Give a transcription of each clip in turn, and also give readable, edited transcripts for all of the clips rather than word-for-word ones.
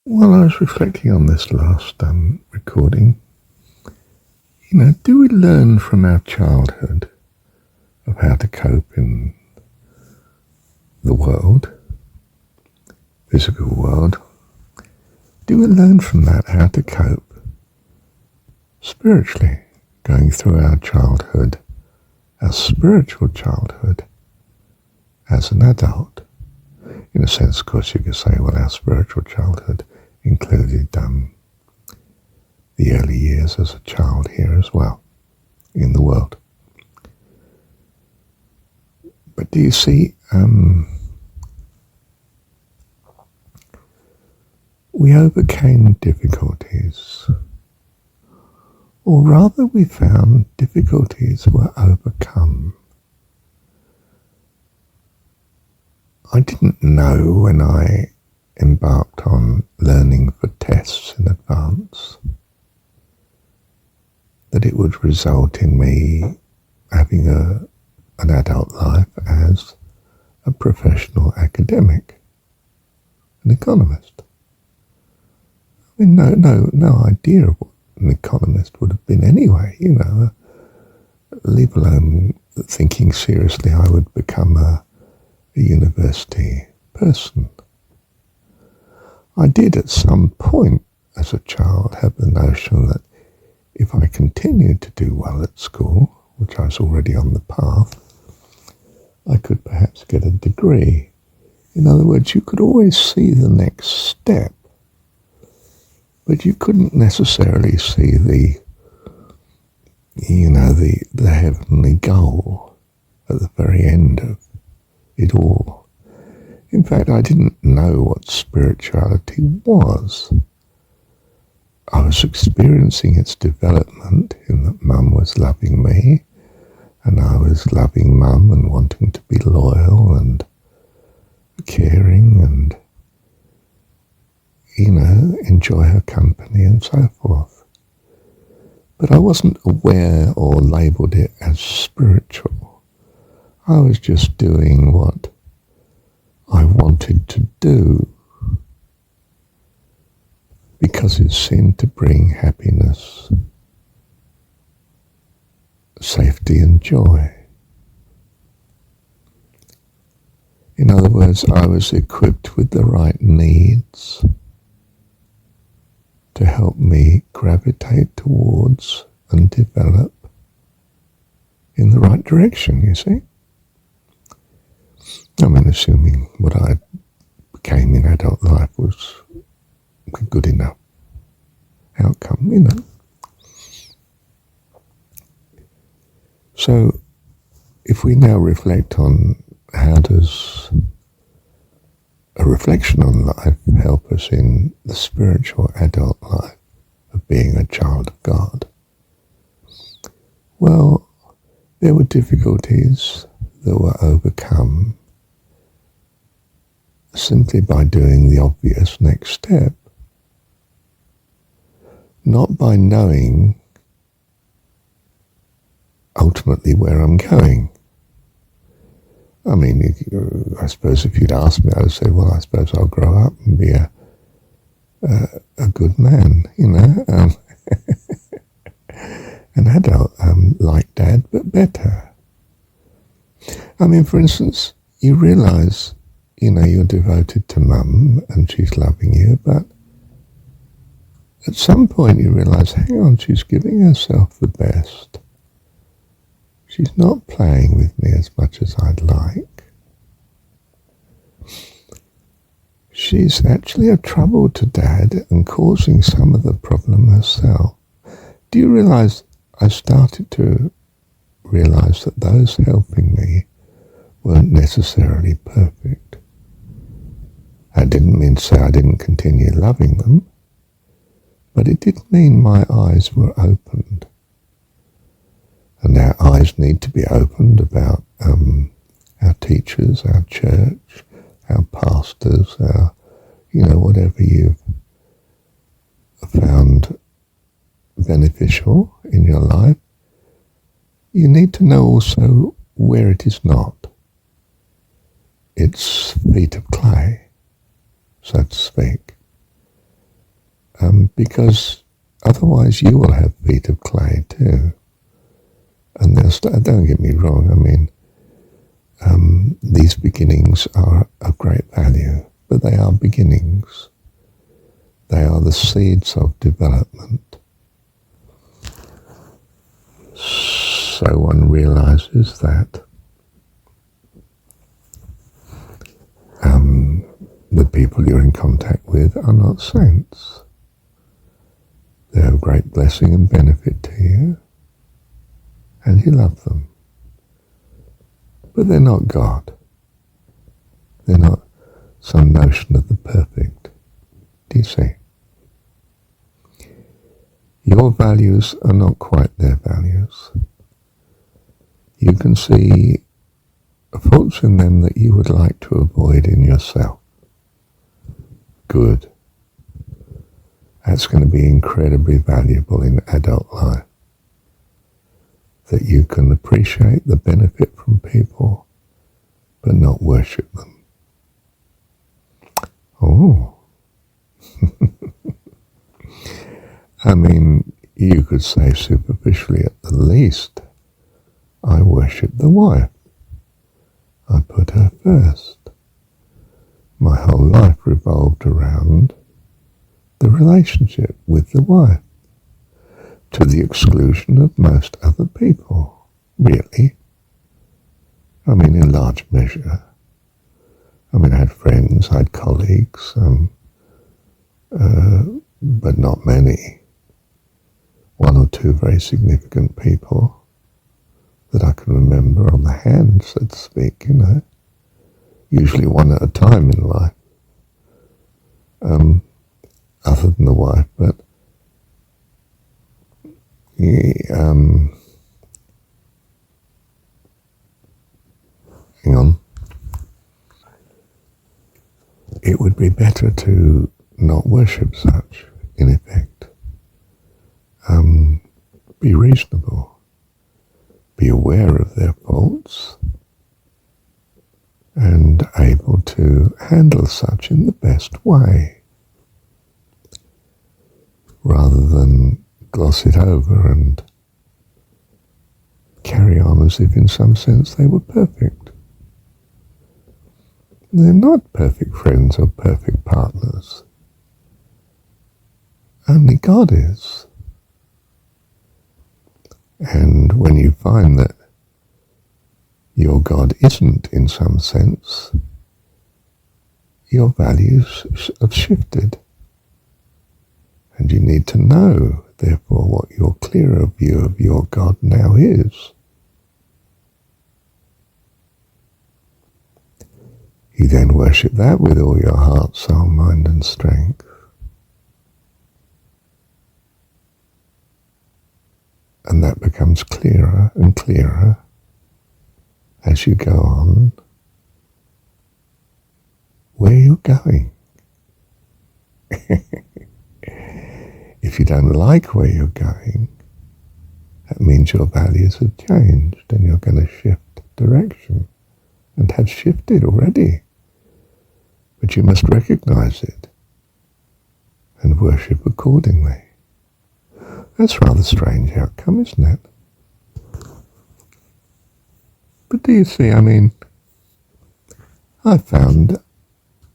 While I was reflecting on this last recording, do we learn from our childhood of how to cope in the world, physical world? Do we learn from that how to cope spiritually, going through our childhood, our spiritual childhood, as an adult? In a sense, of course, you could say, well, our spiritual childhood included the early years as a child here as well, in the world. But do you see, we overcame difficulties, or rather we found difficulties were overcome. I didn't know when I embarked on learning for tests in advance that it would result in me having an adult life as a professional academic, an economist. I mean, no idea of what an economist would have been anyway, leave alone thinking seriously I would become a university person. I did at some point as a child have the notion that if I continued to do well at school, which I was already on the path, I could perhaps get a degree. In other words, you could always see the next step, but you couldn't necessarily see the heavenly goal at the very end of it all. In fact, I didn't know what spirituality was. I was experiencing its development in that Mum was loving me, and I was loving Mum and wanting to be loyal and caring and, enjoy her company and so forth. But I wasn't aware or labelled it as spiritual. I was just doing what I wanted to do because it seemed to bring happiness, safety and joy. In other words, I was equipped with the right needs to help me gravitate towards and develop in the right direction, you see. I mean, assuming what I became in adult life was a good enough outcome, So, if we now reflect on how does a reflection on life help us in the spiritual adult life of being a child of God? Well, there were difficulties that were overcome simply by doing the obvious next step, not by knowing ultimately where I'm going. I mean, I suppose if you'd asked me, I would say, well, I suppose I'll grow up and be a good man, an adult, like Dad, but better. I mean, for instance, you realise, you're devoted to Mum and she's loving you, but at some point you realise, hang on, she's giving herself the best. She's not playing with me as much as I'd like. She's actually a trouble to Dad and causing some of the problem herself. Do you realise I started to realise that those helping me weren't necessarily perfect? I didn't mean to say I didn't continue loving them, but it did mean my eyes were opened. And our eyes need to be opened about our teachers, our church, our pastors, our, whatever you've found beneficial in your life. You need to know also where it is not. It's feet of clay, so to speak. because otherwise you will have feet of clay too. And don't get me wrong, I mean, these beginnings are of great value, but they are beginnings. They are the seeds of development. So one realizes that the people you're in contact with are not saints. They're of great blessing and benefit to you, and you love them. But they're not God. They're not some notion of the perfect. Do you see? Your values are not quite their values. You can see faults in them that you would like to avoid in yourself. Good. That's going to be incredibly valuable in adult life. That you can appreciate the benefit from people, but not worship them. Oh. I mean, you could say superficially at the least, I worship the wife. I put her first. My whole life revolved around the relationship with the wife, to the exclusion of most other people, really. I mean, in large measure. I mean, I had friends, I had colleagues, but not many. One or two very significant people that I can remember on the hand, so to speak, you know. Usually one at a time in life, other than the wife, but hang on. It would be better to not worship such, in effect. Be reasonable. Be aware of their faults and able to handle such in the best way, rather than gloss it over and carry on as if in some sense they were perfect. They're not perfect friends or perfect partners. Only God is. And when you find that your God isn't in some sense, your values have shifted. And you need to know, therefore, what your clearer view of your God now is. You then worship that with all your heart, soul, mind and strength. And that becomes clearer and clearer as you go on where you're going. If you don't like where you're going, that means your values have changed and you're going to shift direction, and have shifted already. But you must recognize it and worship accordingly. That's a rather strange outcome, isn't it? But do you see, I mean, I found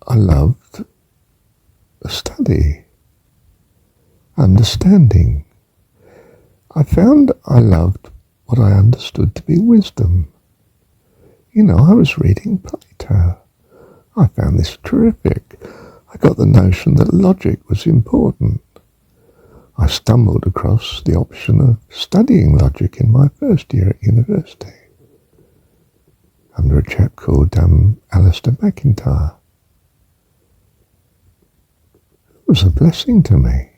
I loved study, understanding. I found I loved what I understood to be wisdom. You know, I was reading Plato. I found this terrific. I got the notion that logic was important. I stumbled across the option of studying logic in my first year at university under a chap called Alistair McIntyre. It was a blessing to me.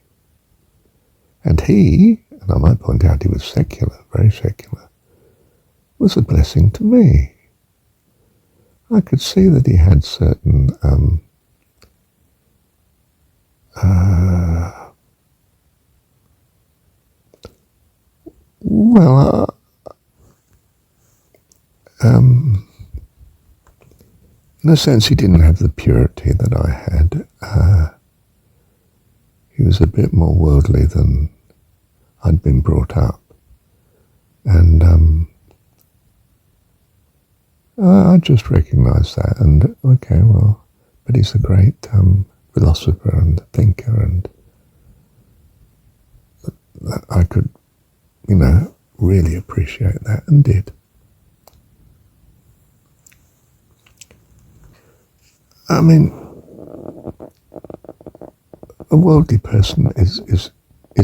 And he, and I might point out he was secular, very secular, was a blessing to me. I could see that he had certain in a sense he didn't have the purity that I had. he was a bit more worldly than I'd been brought up. And I just recognised that, and okay, well, but he's a great philosopher and thinker, and I could, really appreciate that, and did. I mean, a worldly person is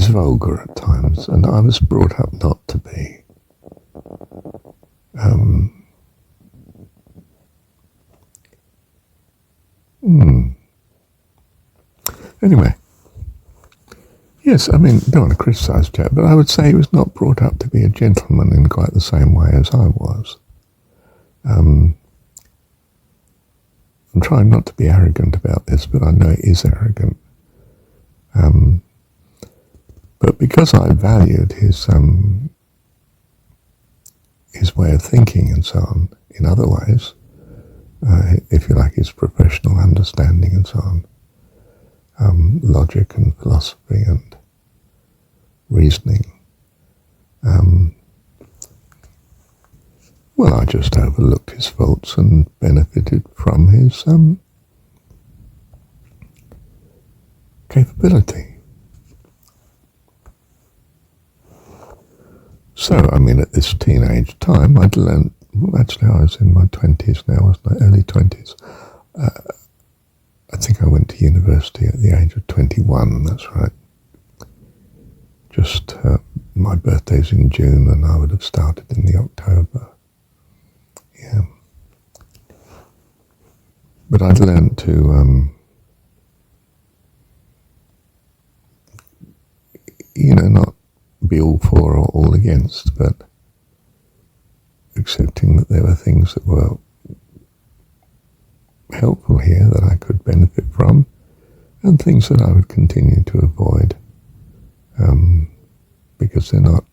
vulgar at times, and I was brought up not to be. Anyway, yes, I mean, don't want to criticise Jack, but I would say he was not brought up to be a gentleman in quite the same way as I was. I'm trying not to be arrogant about this, but I know it is arrogant. But because I valued his way of thinking and so on in other ways, if you like, his professional understanding and so on, logic and philosophy and reasoning, well, I just overlooked his faults and benefited from his capability. So, I mean, at this teenage time, I'd learned, actually I was in my 20s now, wasn't I? Early 20s. I think I went to university at the age of 21, that's right. Just, my birthday's in June, and I would have started in the October. Yeah. But I'd learned to, not be all for or all against, but accepting that there were things that were helpful here that I could benefit from, and things that I would continue to avoid because they're not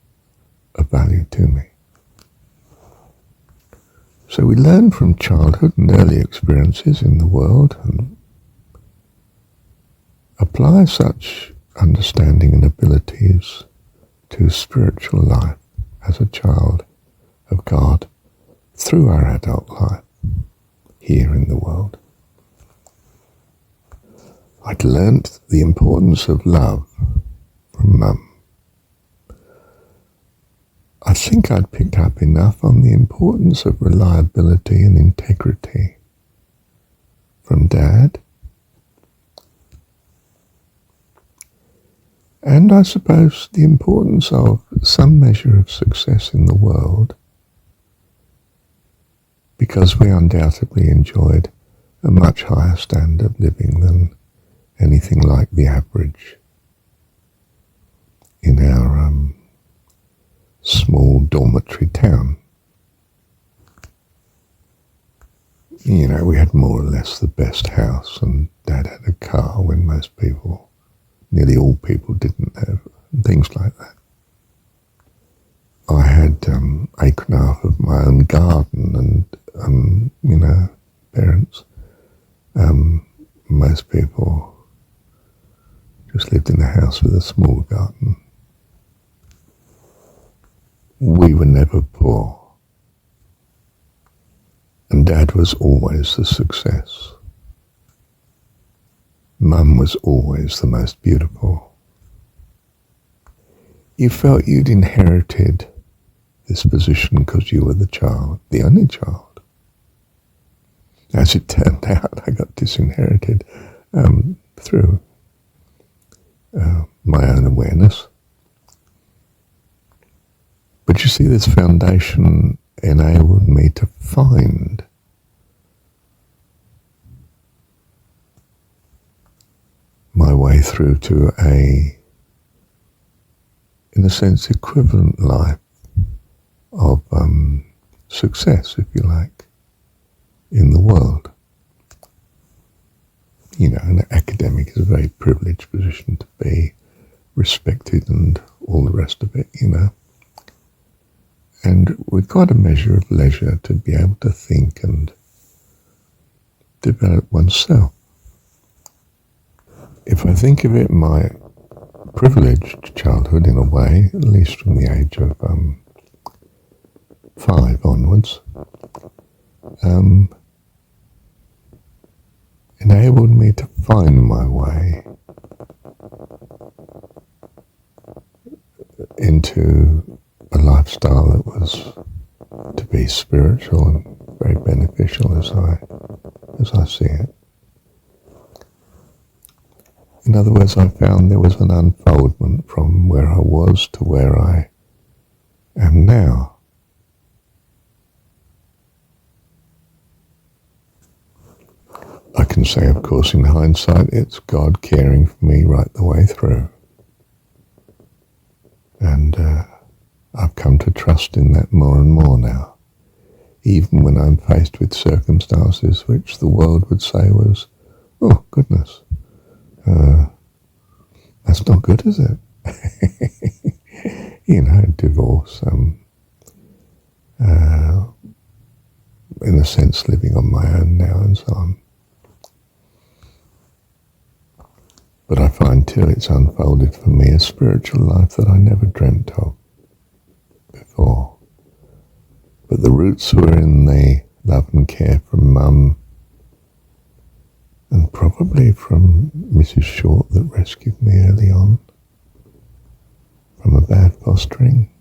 of value to me. So we learn from childhood and early experiences in the world and apply such understanding and abilities to spiritual life as a child of God through our adult life here in the world. I'd learnt the importance of love from Mum. I think I'd picked up enough on the importance of reliability and integrity from Dad. And I suppose the importance of some measure of success in the world, because we undoubtedly enjoyed a much higher standard of living than anything like the average in our small dormitory town. We had more or less the best house, and Dad had a car when most people, nearly all people, didn't have, and things like that. I had acre and a half of my own garden, and parents. Most people just lived in a house with a small garden. We were never poor, and Dad was always the success. Mum was always the most beautiful. You felt you'd inherited this position because you were the child, the only child. As it turned out, I got disinherited through my own awareness. But you see, this foundation enabled me to find my way through to a, in a sense, equivalent life of success, if you like, in the world. An academic is a very privileged position to be, respected and all the rest of it, and with quite a measure of leisure to be able to think and develop oneself. If I think of it, my privileged childhood in a way, at least from the age of 5 onwards, enabled me to find my way into a lifestyle that was to be spiritual and very beneficial as I see it. In other words, I found there was an unfoldment from where I was to where I am now. I can say, of course, in hindsight, it's God caring for me right the way through. And I've come to trust in that more and more now, even when I'm faced with circumstances which the world would say was, oh, goodness, that's not good, is it? Divorce, in a sense, living on my own now and so on. But I find too it's unfolded for me a spiritual life that I never dreamt of before. But the roots were in the love and care from Mum, and probably from Mrs. Short that rescued me early on from a bad fostering,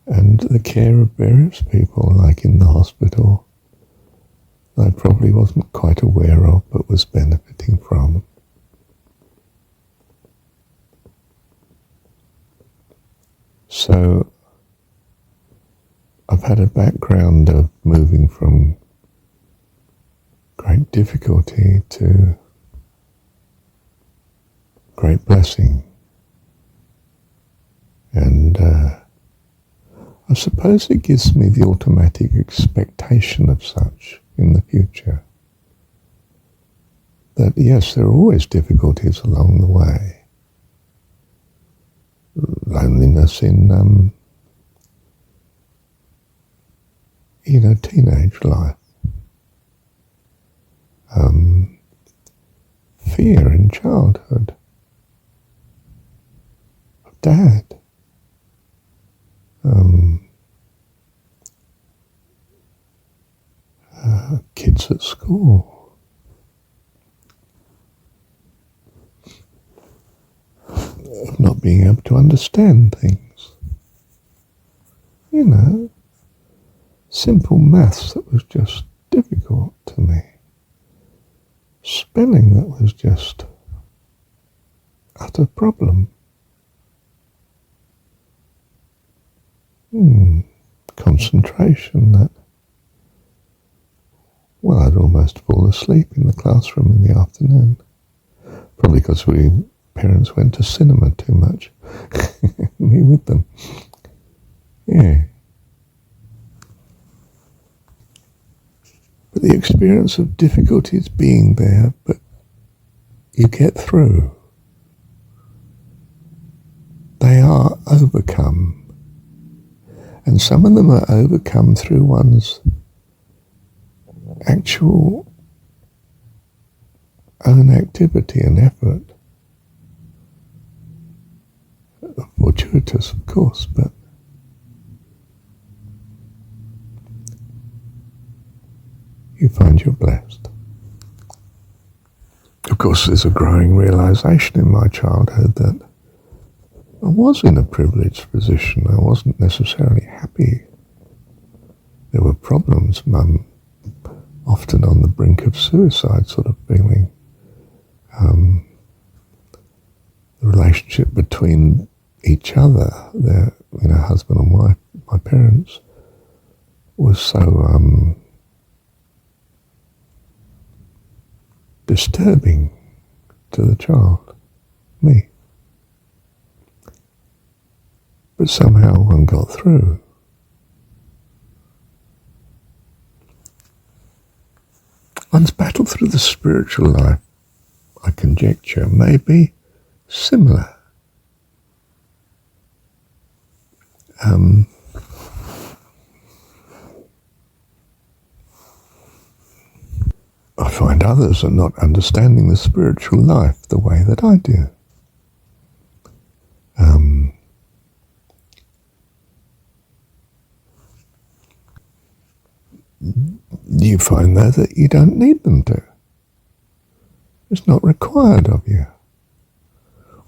and the care of various people, like in the hospital, that I probably wasn't quite aware of but was benefiting from. So I've had a background of moving from great difficulty to great blessing. And I suppose it gives me the automatic expectation of such in the future. That yes, there are always difficulties along the way. Loneliness in, teenage life. Fear in childhood. Of dad. Kids at school. Of not being able to understand things. Simple maths that was just difficult to me. Spelling that was just utter problem. Concentration that, well, I'd almost fall asleep in the classroom in the afternoon. Probably because parents went to cinema too much. Me with them. Yeah. But the experience of difficulties being there, but you get through. They are overcome. And some of them are overcome through one's actual own activity and effort. Fortuitous, of course, but you find you're blessed. Of course, there's a growing realization in my childhood that I was in a privileged position. I wasn't necessarily happy. There were problems. Mum often on the brink of suicide sort of feeling. The relationship between each other, their husband and wife, my parents, was so disturbing to the child, me. But somehow one got through. One's battle through the spiritual life, I conjecture, may be similar. I find others are not understanding the spiritual life the way that I do. You find that you don't need them to. It's not required of you.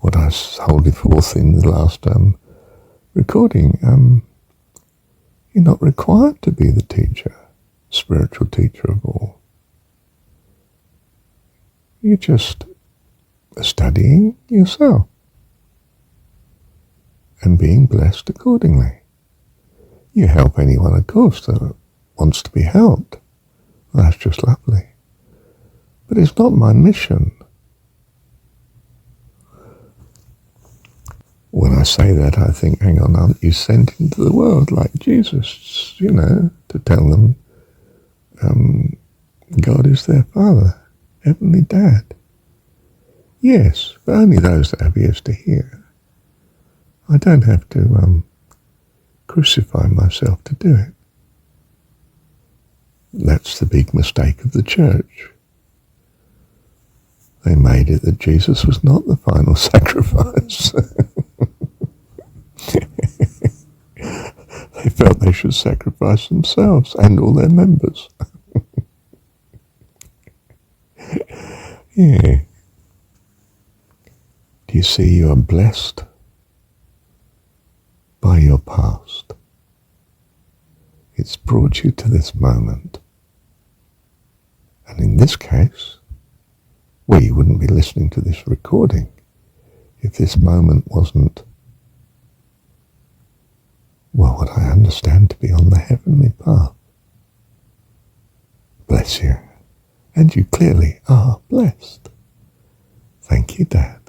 What I told forth in the last recording, you're not required to be the teacher, spiritual teacher of all. You're just studying yourself and being blessed accordingly. You help anyone, of course, that wants to be helped. That's just lovely. But it's not my mission. When I say that, I think, hang on, aren't you sent into the world like Jesus, to tell them God is their Father, Heavenly Dad? Yes, but only those that have ears to hear. I don't have to crucify myself to do it. That's the big mistake of the church. They made it that Jesus was not the final sacrifice. They felt they should sacrifice themselves and all their members. Yeah. Do you see you are blessed by your past? It's brought you to this moment. And in this case, well, you wouldn't be listening to this recording if this moment wasn't, well, what I understand to be on the heavenly path. Bless you. And you clearly are blessed. Thank you, Dad.